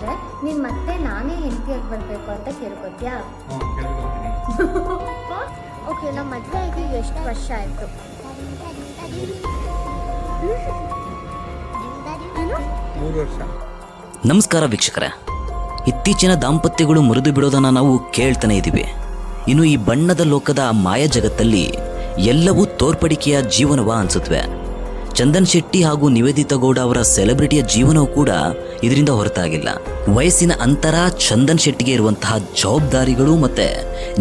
ಬಿಟ್ರೆ ನೀನ್ ಮತ್ತೆ ನಾನೇ ಹೆಂಡತಿಯಾಗಿ ಬರ್ಬೇಕು ಅಂತ ಕೇಳ್ಕೊತ್ಯಾ? ಓಕೆ, ನಮ್ಮ ಮದುವೆ ಆಗಿ ಎಷ್ಟು ವರ್ಷ ಆಯ್ತು? ನಮಸ್ಕಾರ ವೀಕ್ಷಕರೇ, ಇತ್ತೀಚಿನ ದಾಂಪತ್ಯಗಳು ಮುರಿದು ಬಿಡೋದನ್ನು ನಾವು ಕೇಳ್ತಾನೆ ಇದ್ದೀವಿ. ಇನ್ನು ಈ ಬಣ್ಣದ ಲೋಕದ ಮಾಯ ಜಗತ್ತಲ್ಲಿ ಎಲ್ಲವೂ ತೋರ್ಪಡಿಕೆಯ ಜೀವನವ ಅನ್ಸುತ್ತವೆ. ಚಂದನ್ ಶೆಟ್ಟಿ ಹಾಗೂ ನಿವೇದಿತಾ ಗೌಡ ಅವರ ಸೆಲೆಬ್ರಿಟಿಯ ಜೀವನವೂ ಕೂಡ ಇದರಿಂದ ಹೊರತಾಗಿಲ್ಲ. ವಯಸ್ಸಿನ ಅಂತರ, ಚಂದನ್ ಶೆಟ್ಟಿಗೆ ಇರುವಂತಹ ಜವಾಬ್ದಾರಿಗಳು ಮತ್ತೆ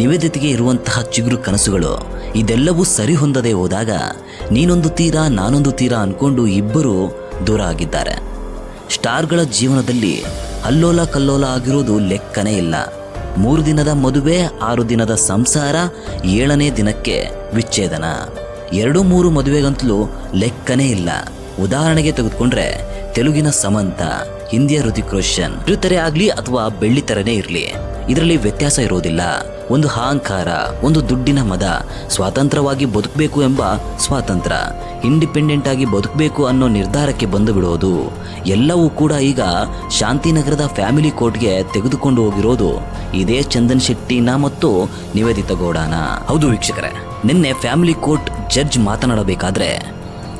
ನಿವೇದಿತೆಗೆ ಇರುವಂತಹ ಚಿಗುರು ಕನಸುಗಳು ಇದೆಲ್ಲವೂ ಸರಿ ಹೊಂದದೆ ಹೋದಾಗ ನೀನೊಂದು ತೀರ ನಾನೊಂದು ತೀರ ಅನ್ಕೊಂಡು ಇಬ್ಬರು ದೂರ ಆಗಿದ್ದಾರೆ. ಸ್ಟಾರ್ಗಳ ಜೀವನದಲ್ಲಿ ಅಲ್ಲೋಲ ಕಲ್ಲೋಲ ಆಗಿರೋದು ಲೆಕ್ಕನೇ ಇಲ್ಲ. 3 ದಿನದ ಮದುವೆ, 6 ದಿನದ ಸಂಸಾರ, 7ನೇ ದಿನಕ್ಕೆ ವಿಚ್ಛೇದನ. 2-3 ಮದುವೆಗಂತಲೂ ಲೆಕ್ಕನೇ ಇಲ್ಲ. ಉದಾಹರಣೆಗೆ ತೆಗೆದುಕೊಂಡ್ರೆ ತೆಲುಗಿನ ಸಮಂತ, ಹಿಂದಿಯ ಹೃತಿಕ್ ರೋಷನ್. ಕಿರುತೆರೆ ಆಗಲಿ ಅಥವಾ ಬೆಳ್ಳಿತೆರೆನೇ ಇರಲಿ, ಇದರಲ್ಲಿ ವ್ಯತ್ಯಾಸ ಇರೋದಿಲ್ಲ. ಒಂದು ಅಹಂಕಾರ, ಒಂದು ದುಡ್ಡಿನ ಮದ, ಸ್ವಾತಂತ್ರ್ಯವಾಗಿ ಬದುಕಬೇಕು ಎಂಬ ಸ್ವಾತಂತ್ರ್ಯ, ಇಂಡಿಪೆಂಡೆಂಟ್ ಆಗಿ ಬದುಕಬೇಕು ಅನ್ನೋ ನಿರ್ಧಾರಕ್ಕೆ ಬಂದು ಬಿಡೋದು ಎಲ್ಲವೂ ಕೂಡ ಈಗ ಶಾಂತಿನಗರದ ಫ್ಯಾಮಿಲಿ ಕೋರ್ಟ್ಗೆ ತೆಗೆದುಕೊಂಡು ಹೋಗಿರೋದು ಇದೇ ಚಂದನ್ ಶೆಟ್ಟಿನ ಮತ್ತು ನಿವೇದಿತಾ ಗೌಡನ. ಹೌದು ವೀಕ್ಷಕರೇ, ನಿನ್ನೆ ಫ್ಯಾಮಿಲಿ ಕೋರ್ಟ್ ಜಡ್ಜ್ ಮಾತನಾಡಬೇಕಾದ್ರೆ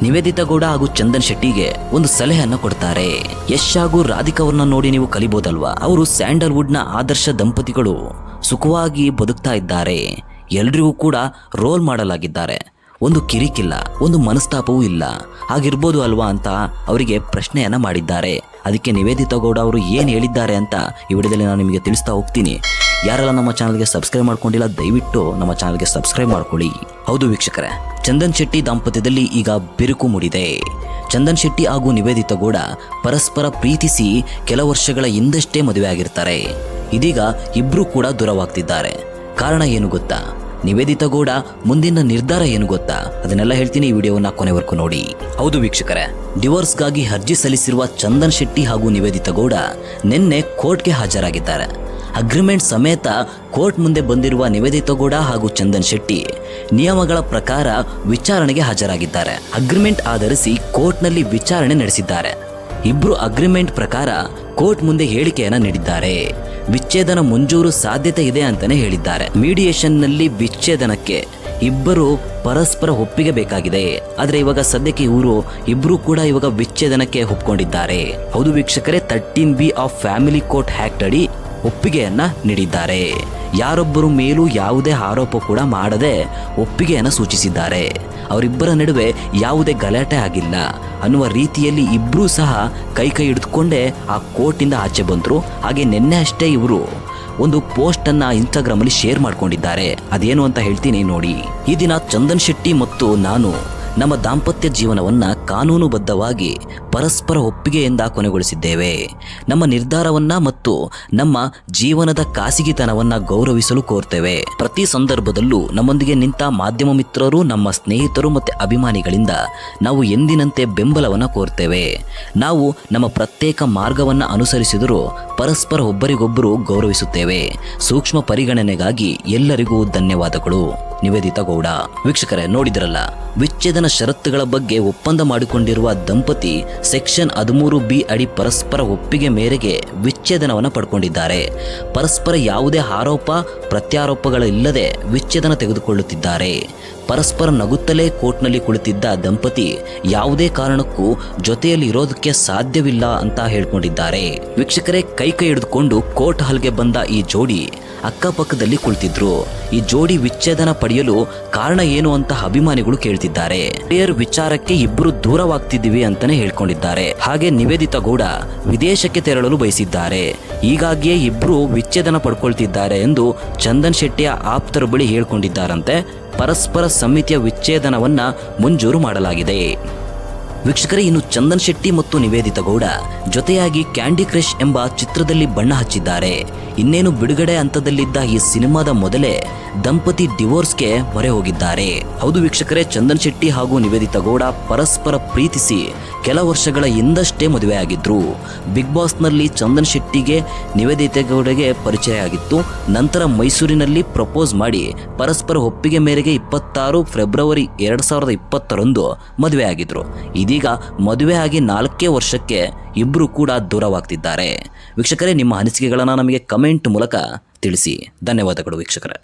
ನಿವೇದಿತಾ ಗೌಡ ಹಾಗೂ ಚಂದನ್ ಶೆಟ್ಟಿಗೆ ಒಂದು ಸಲಹೆಯನ್ನ ಕೊಡ್ತಾರೆ. ಯಶ್ ಹಾಗೂ ರಾಧಿಕಾ ಅವ್ರನ್ನ ನೋಡಿ ನೀವು ಕಲಿಬಹುದಲ್ವಾ? ಅವರು ಸ್ಯಾಂಡಲ್ವುಡ್ನ ಆದರ್ಶ ದಂಪತಿಗಳು, ಸುಖವಾಗಿ ಬದುಕ್ತಾ ಇದ್ದಾರೆ, ಎಲ್ರಿಗೂ ಕೂಡ ರೋಲ್ ಮಾಡಲಾಗಿದ್ದಾರೆ, ಒಂದು ಕಿರಿಕಿಲ್ಲ, ಒಂದು ಮನಸ್ತಾಪವೂ ಇಲ್ಲ, ಹಾಗಿರ್ಬೋದು ಅಲ್ವಾ ಅಂತ ಅವರಿಗೆ ಪ್ರಶ್ನೆಯನ್ನ ಮಾಡಿದ್ದಾರೆ. ಅದಕ್ಕೆ ನಿವೇದಿತಾ ಗೌಡ ಅವರು ಏನು ಹೇಳಿದ್ದಾರೆ ಅಂತ ಈ ವಿಡಿಯೋದಲ್ಲಿ ನಾನು ನಿಮಗೆ ತಿಳಿಸ್ತಾ ಹೋಗ್ತೀನಿ. ಯಾರೆಲ್ಲ ನಮ್ಮ ಚಾನಲ್ಗೆ ಸಬ್ಸ್ಕ್ರೈಬ್ ಮಾಡ್ಕೊಂಡಿಲ್ಲ ದಯವಿಟ್ಟು ನಮ್ಮ ಚಾನಲ್ಗೆ ಸಬ್ಸ್ಕ್ರೈಬ್ ಮಾಡ್ಕೊಳ್ಳಿ. ಹೌದು ವೀಕ್ಷಕರೇ, ಚಂದನ್ ಶೆಟ್ಟಿ ದಾಂಪತ್ಯದಲ್ಲಿ ಈಗ ಬಿರುಕು ಮೂಡಿದೆ. ಚಂದನ್ ಶೆಟ್ಟಿ ಹಾಗೂ ನಿವೇದಿತಾ ಗೌಡ ಪರಸ್ಪರ ಪ್ರೀತಿಸಿ ಕೆಲ ವರ್ಷಗಳ ಹಿಂದಷ್ಟೇ ಮದುವೆ ಆಗಿರ್ತಾರೆ. ಇದೀಗ ಇಬ್ರು ಕೂಡ ದೂರವಾಗ್ತಿದ್ದಾರೆ. ಕಾರಣ ಏನು ಗೊತ್ತಾ? ನಿವೇದಿತಾ ಗೌಡ ಮುಂದಿನ ನಿರ್ಧಾರ ಏನು ಗೊತ್ತಾ? ಅದನ್ನೆಲ್ಲ ಹೇಳ್ತೀನಿ, ಈ ವಿಡಿಯೋವನ್ನ ಕೊನೆವರೆಗೂ ನೋಡಿ. ಹೌದು ವೀಕ್ಷಕರೇ, ಡಿವೋರ್ಸ್ಗಾಗಿ ಅರ್ಜಿ ಸಲ್ಲಿಸಿರುವ ಚಂದನ್ ಶೆಟ್ಟಿ ಹಾಗೂ ನಿವೇದಿತಾ ಗೌಡ ನಿನ್ನೆ ಕೋರ್ಟ್ಗೆ ಹಾಜರಾಗಿದ್ದಾರೆ. ಅಗ್ರಿಮೆಂಟ್ ಸಮೇತ ಕೋರ್ಟ್ ಮುಂದೆ ಬಂದಿರುವ ನಿವೇದಿತಾ ಗೌಡ ಹಾಗೂ ಚಂದನ್ ಶೆಟ್ಟಿ ನಿಯಮಗಳ ಪ್ರಕಾರ ವಿಚಾರಣೆಗೆ ಹಾಜರಾಗಿದ್ದಾರೆ. ಅಗ್ರಿಮೆಂಟ್ ಆಧರಿಸಿ ಕೋರ್ಟ್ನಲ್ಲಿ ವಿಚಾರಣೆ ನಡೆಸಿದ್ದಾರೆ. ಇಬ್ರು ಅಗ್ರಿಮೆಂಟ್ ಪ್ರಕಾರ ಕೋರ್ಟ್ ಮುಂದೆ ಹೇಳಿಕೆಯನ್ನ ನೀಡಿದ್ದಾರೆ. ವಿಚ್ಛೇದನ ಮಂಜೂರು ಸಾಧ್ಯತೆ ಇದೆ ಅಂತಾನೆ ಹೇಳಿದ್ದಾರೆ. ಮೀಡಿಯೇಷನ್ ನಲ್ಲಿ ವಿಚ್ಛೇದನಕ್ಕೆ ಇಬ್ಬರು ಪರಸ್ಪರ ಒಪ್ಪಿಗೆ ಬೇಕಾಗಿದೆ. ಆದ್ರೆ ಇವಾಗ ಸದ್ಯಕ್ಕೆ ಇಬ್ರು ಕೂಡ ಇವಾಗ ವಿಚ್ಛೇದನಕ್ಕೆ ಒಪ್ಕೊಂಡಿದ್ದಾರೆ. ಹೌದು ವೀಕ್ಷಕರೇ, 13B of family court act ಅಡಿ ಒಪ್ಪಿಗೆಯನ್ನ ನೀಡಿದ್ದಾರೆ. ಯಾರೊಬ್ಬರು ಮೇಲೂ ಯಾವುದೇ ಆರೋಪ ಕೂಡ ಮಾಡದೆ ಒಪ್ಪಿಗೆಯನ್ನ ಸೂಚಿಸಿದ್ದಾರೆ. ಅವರಿಬ್ಬರ ನಡುವೆ ಯಾವುದೇ ಗಲಾಟೆ ಆಗಿಲ್ಲ ಅನ್ನುವ ರೀತಿಯಲ್ಲಿ ಇಬ್ರೂ ಸಹ ಕೈ ಹಿಡಿದುಕೊಂಡೇ ಆ ಕೋರ್ಟಿಂದ ಆಚೆ ಬಂದರು. ಹಾಗೆ ನಿನ್ನೆ ಅಷ್ಟೇ ಇವರು ಒಂದು ಪೋಸ್ಟ್ ಅನ್ನ ಇನ್ಸ್ಟಾಗ್ರಾಮ್ ಅಲ್ಲಿ ಶೇರ್ ಮಾಡ್ಕೊಂಡಿದ್ದಾರೆ. ಅದೇನು ಅಂತ ಹೇಳ್ತೀನಿ ನೋಡಿ. ಈ ದಿನ ಚಂದನ್ ಶೆಟ್ಟಿ ಮತ್ತು ನಾನು ನಮ್ಮ ದಾಂಪತ್ಯ ಜೀವನವನ್ನ ಕಾನೂನುಬದ್ಧವಾಗಿ ಪರಸ್ಪರ ಒಪ್ಪಿಗೆಯಿಂದ ಕೊನೆಗೊಳಿಸಿದ್ದೇವೆ. ನಮ್ಮ ನಿರ್ಧಾರವನ್ನ ಮತ್ತು ನಮ್ಮ ಜೀವನದ ಖಾಸಗಿತನವನ್ನ ಗೌರವಿಸಲು ಕೋರ್ತೇವೆ. ಪ್ರತಿ ಸಂದರ್ಭದಲ್ಲೂ ನಮ್ಮೊಂದಿಗೆ ನಿಂತ ಮಾಧ್ಯಮ ಮಿತ್ರರು, ನಮ್ಮ ಸ್ನೇಹಿತರು ಮತ್ತು ಅಭಿಮಾನಿಗಳಿಂದ ನಾವು ಎಂದಿನಂತೆ ಬೆಂಬಲವನ್ನ ಕೋರ್ತೇವೆ. ನಾವು ನಮ್ಮ ಪ್ರತ್ಯೇಕ ಮಾರ್ಗವನ್ನ ಅನುಸರಿಸಿದರೂ ಪರಸ್ಪರ ಒಬ್ಬರಿಗೊಬ್ಬರು ಗೌರವಿಸುತ್ತೇವೆ. ಸೂಕ್ಷ್ಮ ಪರಿಗಣನೆಗಾಗಿ ಎಲ್ಲರಿಗೂ ಧನ್ಯವಾದಗಳು. ನಿವೇದಿತಾ ಗೌಡ. ವೀಕ್ಷಕರೇ, ನೋಡಿದ್ರಲ್ಲ, ವಿಚ್ಛೇದನ ಷರತ್ತುಗಳ ಬಗ್ಗೆ ಒಪ್ಪಂದ ಮಾಡಿಕೊಂಡಿರುವ ದಂಪತಿ ಸೆಕ್ಷನ್ 13B ಅಡಿ ಪರಸ್ಪರ ಒಪ್ಪಿಗೆ ಮೇರೆಗೆ ವಿಚ್ಛೇದನವನ್ನು ಪಡ್ಕೊಂಡಿದ್ದಾರೆ. ಪರಸ್ಪರ ಯಾವುದೇ ಆರೋಪ ಪ್ರತ್ಯಾರೋಪಗಳಿಲ್ಲದೆ ವಿಚ್ಛೇದನ ತೆಗೆದುಕೊಳ್ಳುತ್ತಿದ್ದಾರೆ. ಪರಸ್ಪರ ನಗುತ್ತಲೇ ಕೋರ್ಟ್ನಲ್ಲಿ ಕುಳಿತಿದ್ದ ದಂಪತಿ ಯಾವುದೇ ಕಾರಣಕ್ಕೂ ಜೊತೆಯಲ್ಲಿ ಇರೋದಕ್ಕೆ ಸಾಧ್ಯವಿಲ್ಲ ಅಂತ ಹೇಳ್ಕೊಂಡಿದ್ದಾರೆ. ವೀಕ್ಷಕರೇ, ಕೈ ಹಿಡಿದುಕೊಂಡು ಕೋರ್ಟ್ ಹಾಲ್ಗೆ ಬಂದ ಈ ಜೋಡಿ ಅಕ್ಕಪಕ್ಕದಲ್ಲಿ ಕುಳಿತಿದ್ರು. ಈ ಜೋಡಿ ವಿಚ್ಛೇದನ ಪಡೆಯಲು ಕಾರಣ ಏನು ಅಂತ ಅಭಿಮಾನಿಗಳು ಕೇಳ್ತಿದ್ದಾರೆ. ಪ್ಲೇಯರ್ ವಿಚಾರಕ್ಕೆ ಇಬ್ಬರು ದೂರವಾಗ್ತಿದ್ದೀವಿ ಅಂತಾನೆ ಹೇಳ್ಕೊಂಡಿದ್ದಾರೆ. ಹಾಗೆ ನಿವೇದಿತಾ ಗೌಡ ವಿದೇಶಕ್ಕೆ ತೆರಳಲು ಬಯಸಿದ್ದಾರೆ. ಹೀಗಾಗಿಯೇ ಇಬ್ರು ವಿಚ್ಛೇದನ ಪಡ್ಕೊಳ್ತಿದ್ದಾರೆ ಎಂದು ಚಂದನ್ ಶೆಟ್ಟಿಯ ಆಪ್ತರ ಬಳಿ ಹೇಳ್ಕೊಂಡಿದ್ದಾರಂತೆ. ಪರಸ್ಪರ ಸಮ್ಮಿತಿಯ ವಿಚ್ಛೇದನವನ್ನ ಮಂಜೂರು ಮಾಡಲಾಗಿದೆ. ವೀಕ್ಷಕರೇ, ಇನ್ನು ಚಂದನ್ ಶೆಟ್ಟಿ ಮತ್ತು ನಿವೇದಿತಾ ಗೌಡ ಜೊತೆಯಾಗಿ ಕ್ಯಾಂಡಿ ಕ್ರಶ್ ಎಂಬ ಚಿತ್ರದಲ್ಲಿ ಬಣ್ಣ ಹಚ್ಚಿದ್ದಾರೆ. ಇನ್ನೇನು ಬಿಡುಗಡೆ ಹಂತದಲ್ಲಿದ್ದ ಈ ಸಿನಿಮಾದ ಮೊದಲೇ ದಂಪತಿ ಡಿವೋರ್ಸ್ಗೆ ಮೊರೆ ಹೋಗಿದ್ದಾರೆ. ಹೌದು ವೀಕ್ಷಕರೇ, ಚಂದನ್ ಶೆಟ್ಟಿ ಹಾಗೂ ನಿವೇದಿತಾ ಗೌಡ ಪರಸ್ಪರ ಪ್ರೀತಿಸಿ ಕೆಲ ವರ್ಷಗಳ ಹಿಂದಷ್ಟೇ ಮದುವೆ ಆಗಿದ್ರು. ಬಿಗ್ ಬಾಸ್ನಲ್ಲಿ ಚಂದನ್ ಶೆಟ್ಟಿಗೆ ನಿವೇದಿತಾ ಗೌಡಗೆ ಪರಿಚಯ ಆಗಿತ್ತು. ನಂತರ ಮೈಸೂರಿನಲ್ಲಿ ಪ್ರಪೋಸ್ ಮಾಡಿ ಪರಸ್ಪರ ಒಪ್ಪಿಗೆ ಮೇರೆಗೆ 26 ಫೆಬ್ರವರಿ 2020 ಮದುವೆ ಆಗಿದ್ರು. ಇದೀಗ ಮದುವೆ ಆಗಿ 4 ವರ್ಷಕ್ಕೆ ಇಬ್ಬರು ಕೂಡ ದೂರವಾಗ್ತಿದ್ದಾರೆ. ವೀಕ್ಷಕರೇ, ನಿಮ್ಮ ಅನಿಸಿಕೆಗಳನ್ನು ನಮಗೆ ಕಮೆಂಟ್ ಮೂಲಕ ತಿಳಿಸಿ. ಧನ್ಯವಾದಗಳು ವೀಕ್ಷಕರೇ.